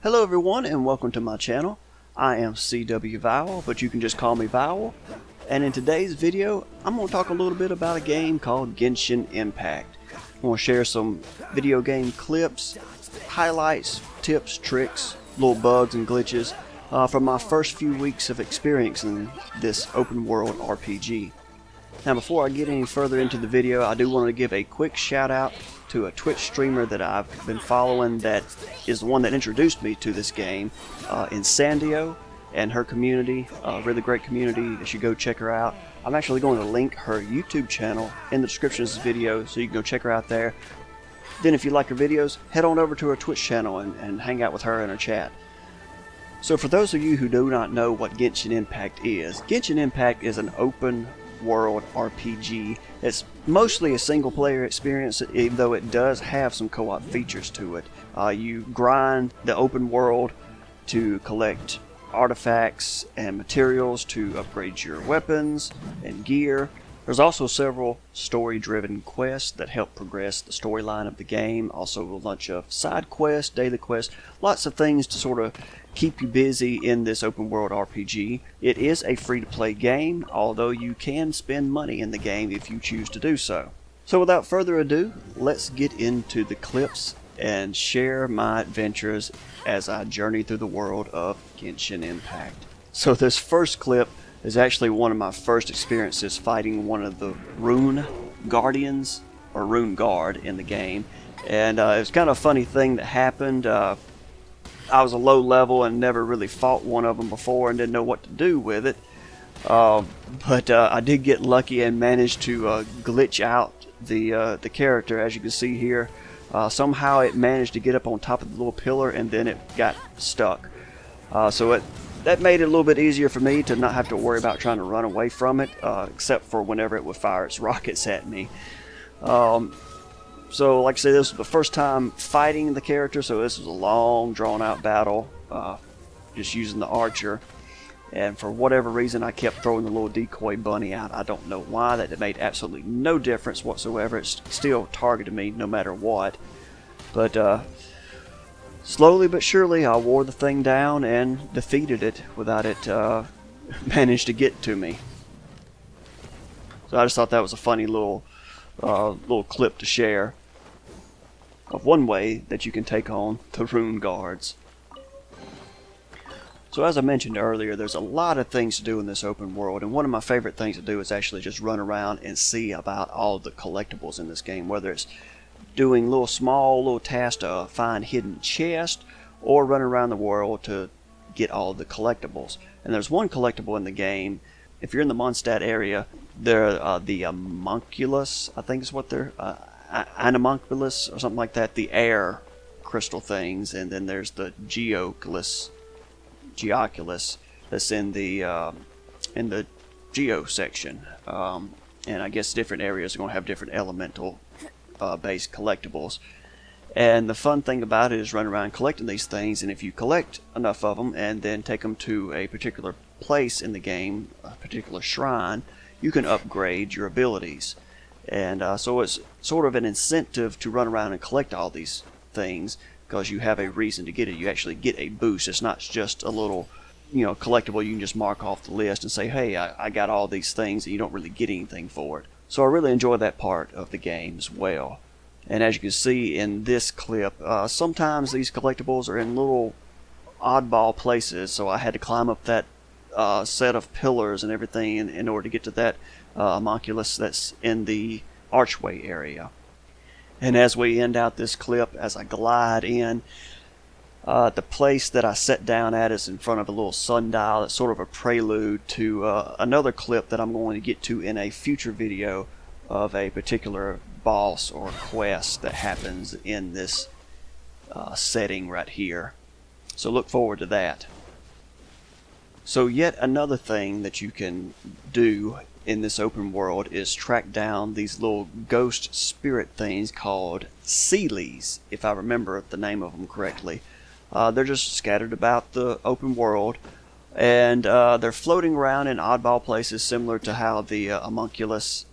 Hello everyone and welcome to my channel. I am CW Vowel, but you can just call me Vowel. And in today's video, I'm going to talk a little bit about a game called Genshin Impact. I'm going to share some video game clips, highlights, tips, tricks, little bugs and glitches from my first few weeks of experiencing this open world RPG. Now before I get any further into the video, I do want to give a quick shout out to a Twitch streamer that I've been following that is the one that introduced me to this game, Insandio, and her community, really great community. You should go check her out. I'm actually going to link her YouTube channel in the description of this video so you can go check her out there. Then if you like her videos, head on over to her Twitch channel and hang out with her in her chat. So for those of you who do not know what Genshin Impact is, Genshin Impact is an open world RPG. It's mostly a single player experience, even though it does have some co-op features to it. You grind the open world to collect artifacts and materials to upgrade your weapons and gear. There's also several story-driven quests that help progress the storyline of the game. Also a bunch of side quests, daily quests, lots of things to sort of keep you busy in this open world RPG. It is a free-to-play game, although you can spend money in the game if you choose to do so. So without further ado, let's get into the clips and share my adventures as I journey through the world of Genshin Impact. So this first clip is actually one of my first experiences fighting one of the Rune Guardians, or Rune Guard in the game. And it was kind of a funny thing that happened. I was a low level and never really fought one of them before and didn't know what to do with it. But I did get lucky and managed to glitch out the character, as you can see here. Somehow it managed to get up on top of the little pillar and then it got stuck. That made it a little bit easier for me to not have to worry about trying to run away from it, except for whenever it would fire its rockets at me. So like I said, this was the first time fighting the character, so this was a long drawn out battle, just using the archer. And for whatever reason I kept throwing the little decoy bunny out. I don't know why. That made absolutely no difference whatsoever. It still targeted me no matter what. But slowly but surely I wore the thing down and defeated it without it managed to get to me. So I just thought that was a funny little clip to share of one way that you can take on the Rune Guards. So as I mentioned earlier, there's a lot of things to do in this open world, and one of my favorite things to do is actually just run around and see about all the collectibles in this game, whether it's doing little tasks to find hidden chests or run around the world to get all the collectibles. And there's one collectible in the game. If you're in the Mondstadt area, they're the homunculus, I think is what they're, animunculus or something like that, the air crystal things, and then there's the geoculus that's in the geo section. And I guess different areas are going to have different elemental based collectibles. And the fun thing about it is running around collecting these things, and if you collect enough of them and then take them to a particular place in the game, a particular shrine, you can upgrade your abilities. And so it's sort of an incentive to run around and collect all these things because you have a reason to get it. You actually get a boost. It's not just a little, collectible you can just mark off the list and say, hey, I got all these things, and you don't really get anything for it. So I really enjoy that part of the game as well. And as you can see in this clip, sometimes these collectibles are in little oddball places, so I had to climb up that set of pillars and everything in order to get to that homunculus that's in the archway area. And as we end out this clip, as I glide in, the place that I sat down at is in front of a little sundial. It's sort of a prelude to another clip that I'm going to get to in a future video of a particular boss or quest that happens in this setting right here. So look forward to that. So yet another thing that you can do in this open world is track down these little ghost spirit things called Seelies, if I remember the name of them correctly. They're just scattered about the open world, and they're floating around in oddball places similar to how the homunculus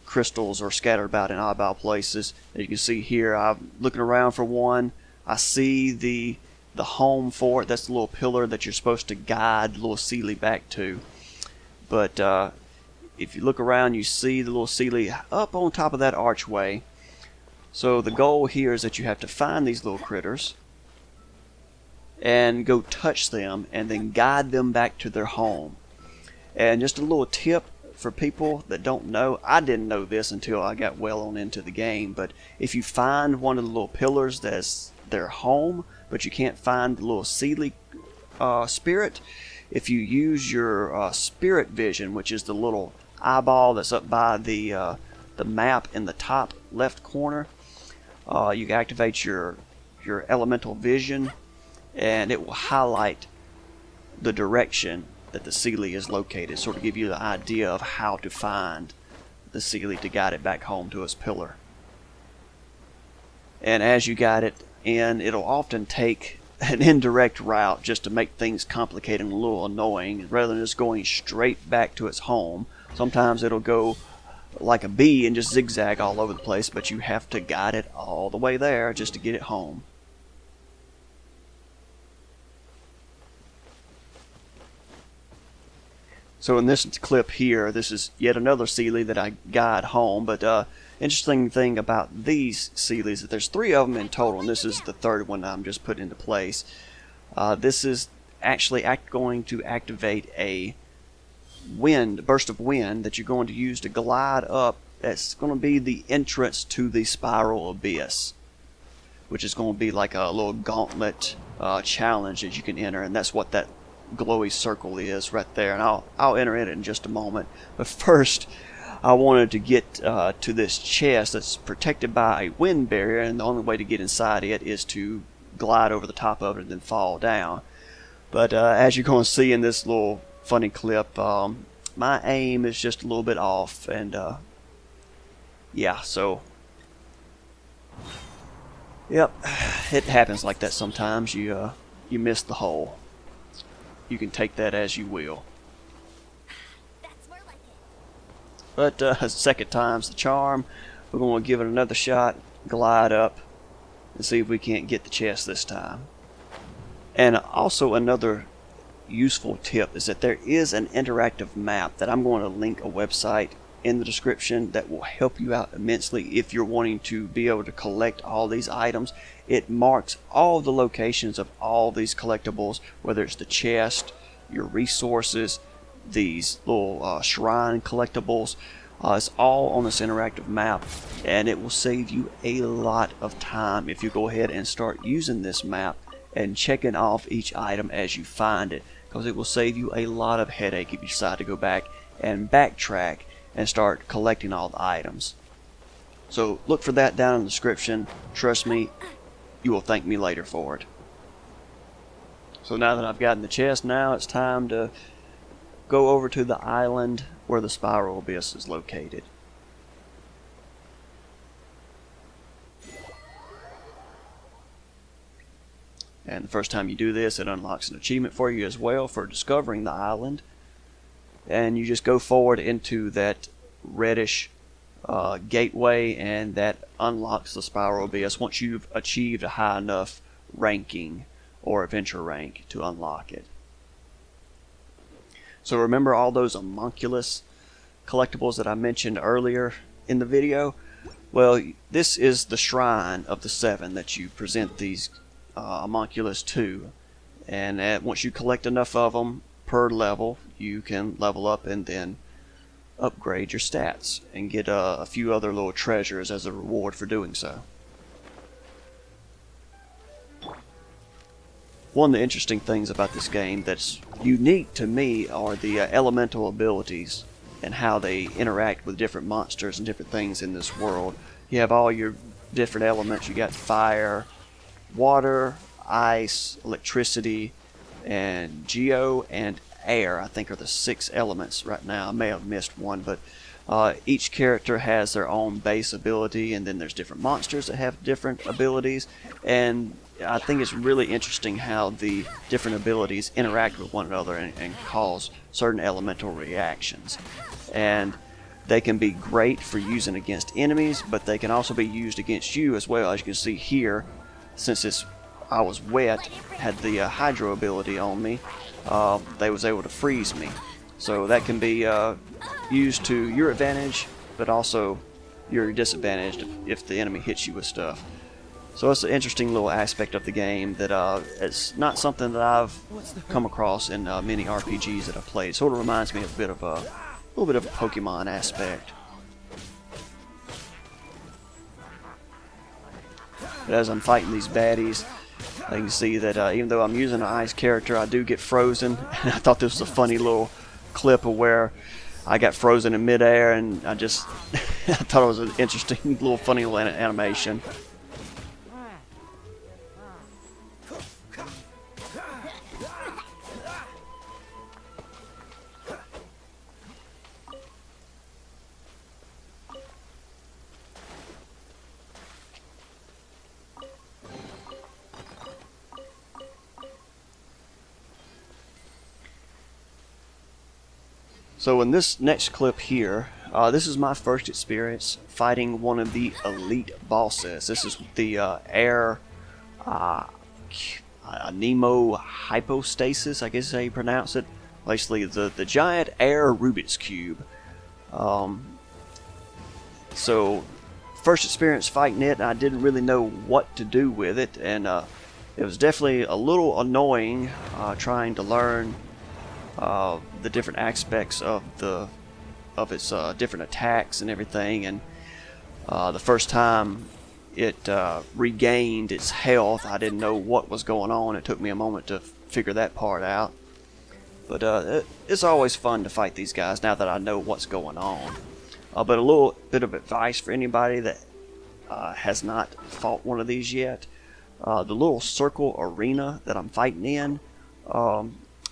crystals are scattered about in oddball places. As you can see here, I'm looking around for one. I see the the home for it. That's the little pillar that you're supposed to guide the little Seelie back to. But if you look around, you see the little Seelie up on top of that archway. So the goal here is that you have to find these little critters and go touch them and then guide them back to their home. And just a little tip for people that don't know, I didn't know this until I got well on into the game, but if you find one of the little pillars that's their home, but you can't find the little Seelie spirit, if you use your spirit vision, which is the little eyeball that's up by the map in the top left corner, you can activate your elemental vision, and it will highlight the direction that the Seelie is located, sort of give you the idea of how to find the Seelie to guide it back home to its pillar. And as you guide it in, it'll often take an indirect route just to make things complicated and a little annoying, rather than just going straight back to its home. Sometimes it'll go like a bee and just zigzag all over the place, but you have to guide it all the way there just to get it home. So in this clip here, this is yet another Seelie that I guide home. But interesting thing about these Seelies that there's 3 of them in total, and this is the 3rd one I'm just putting into place. This is actually going to activate a burst of wind that you're going to use to glide up. That's going to be the entrance to the Spiral Abyss, which is going to be like a little gauntlet challenge that you can enter, and that's what that glowy circle is right there, and I'll enter it in just a moment. But first, I wanted to get to this chest that's protected by a wind barrier, and the only way to get inside it is to glide over the top of it and then fall down. But as you're going to see in this little funny clip, my aim is just a little bit off, and yeah, so yep, it happens like that sometimes. You miss the hole. You can take that as you will. That's more like it. But second time's the charm. We're going to give it another shot, glide up, and see if we can't get the chest this time. And also another useful tip is that there is an interactive map that I'm going to link a website in the description that will help you out immensely if you're wanting to be able to collect all these items. It marks all the locations of all these collectibles, whether it's the chest, your resources, these little shrine collectibles. It's all on this interactive map, and it will save you a lot of time if you go ahead and start using this map and checking off each item as you find it, because it will save you a lot of headache if you decide to go back and backtrack and start collecting all the items. So look for that down in the description. Trust me, you will thank me later for it. So now that I've gotten the chest, now it's time to go over to the island where the Spiral Abyss is located. And the first time you do this, it unlocks an achievement for you as well for discovering the island. And you just go forward into that reddish gateway, and that unlocks the Spiral Abyss once you've achieved a high enough ranking or adventure rank to unlock it. So remember all those homunculus collectibles that I mentioned earlier in the video? Well, this is the shrine of the 7 that you present these homunculus to, and once you collect enough of them per level, you can level up and then upgrade your stats and get a few other little treasures as a reward for doing so. One of the interesting things about this game that's unique to me are the elemental abilities and how they interact with different monsters and different things in this world. You have all your different elements. You got fire, water, ice, electricity, and geo and air, I think, are the 6 elements right now. I may have missed one, but each character has their own base ability, and then there's different monsters that have different abilities, and I think it's really interesting how the different abilities interact with one another and cause certain elemental reactions. And they can be great for using against enemies, but they can also be used against you as well. As you can see here, since it's I was wet, had the hydro ability on me, they was able to freeze me. So that can be used to your advantage, but also your disadvantage if the enemy hits you with stuff. So it's an interesting little aspect of the game that it's not something that I've come across in many RPGs that I've played. It sort of reminds me of a little bit of a Pokemon aspect. But as I'm fighting these baddies, I can see that even though I'm using an ice character, I do get frozen. And I thought this was a funny little clip of where I got frozen in midair, and I just I thought it was an interesting little funny little animation. So in this next clip here, this is my first experience fighting one of the elite bosses. This is the air Nemo hypostasis, I guess is how you pronounce it. Basically the giant air Rubik's Cube. So first experience fighting it, I didn't really know what to do with it, and it was definitely a little annoying trying to learn the different aspects of its different attacks and everything. And the first time it regained its health, I didn't know what was going on. It took me a moment to figure that part out. But it's always fun to fight these guys now that I know what's going on. But a little bit of advice for anybody that has not fought one of these yet. The little circle arena that I'm fighting in,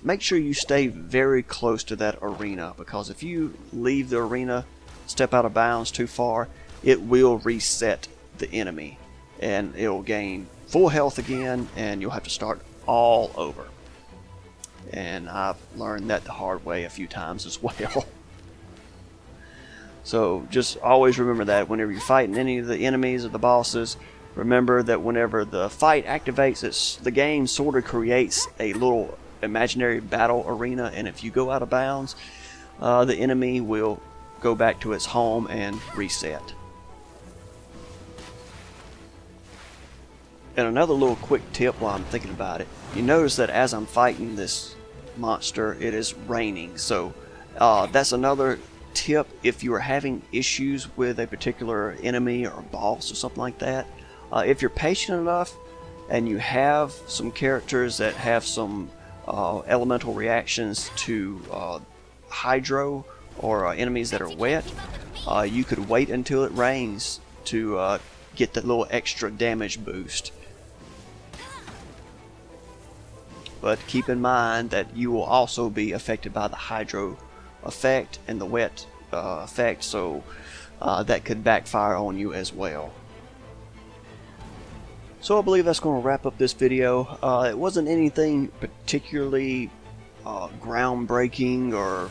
make sure you stay very close to that arena, because if you leave the arena, step out of bounds too far, it will reset the enemy and it'll gain full health again, and you'll have to start all over. And I've learned that the hard way a few times as well. So just always remember that whenever you're fighting any of the enemies or the bosses, remember that whenever the fight activates, the game sort of creates a little imaginary battle arena, and if you go out of bounds, the enemy will go back to its home and reset. And another little quick tip while I'm thinking about it, you notice that as I'm fighting this monster, it is raining. So that's another tip. If you are having issues with a particular enemy or boss or something like that, if you're patient enough and you have some characters that have some elemental reactions to hydro or enemies that are wet, you could wait until it rains to get that little extra damage boost. But keep in mind that you will also be affected by the hydro effect and the wet effect, so that could backfire on you as well. So I believe that's going to wrap up this video. It wasn't anything particularly groundbreaking or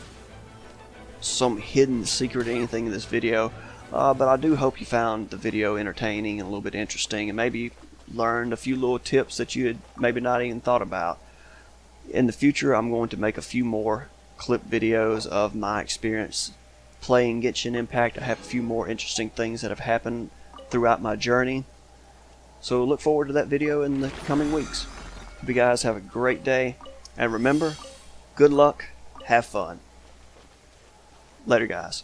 some hidden secret or anything in this video, but I do hope you found the video entertaining and a little bit interesting, and maybe learned a few little tips that you had maybe not even thought about. In the future, I'm going to make a few more clip videos of my experience playing Genshin Impact. I have a few more interesting things that have happened throughout my journey. So look forward to that video in the coming weeks. Hope you guys have a great day. And remember, good luck, have fun. Later, guys.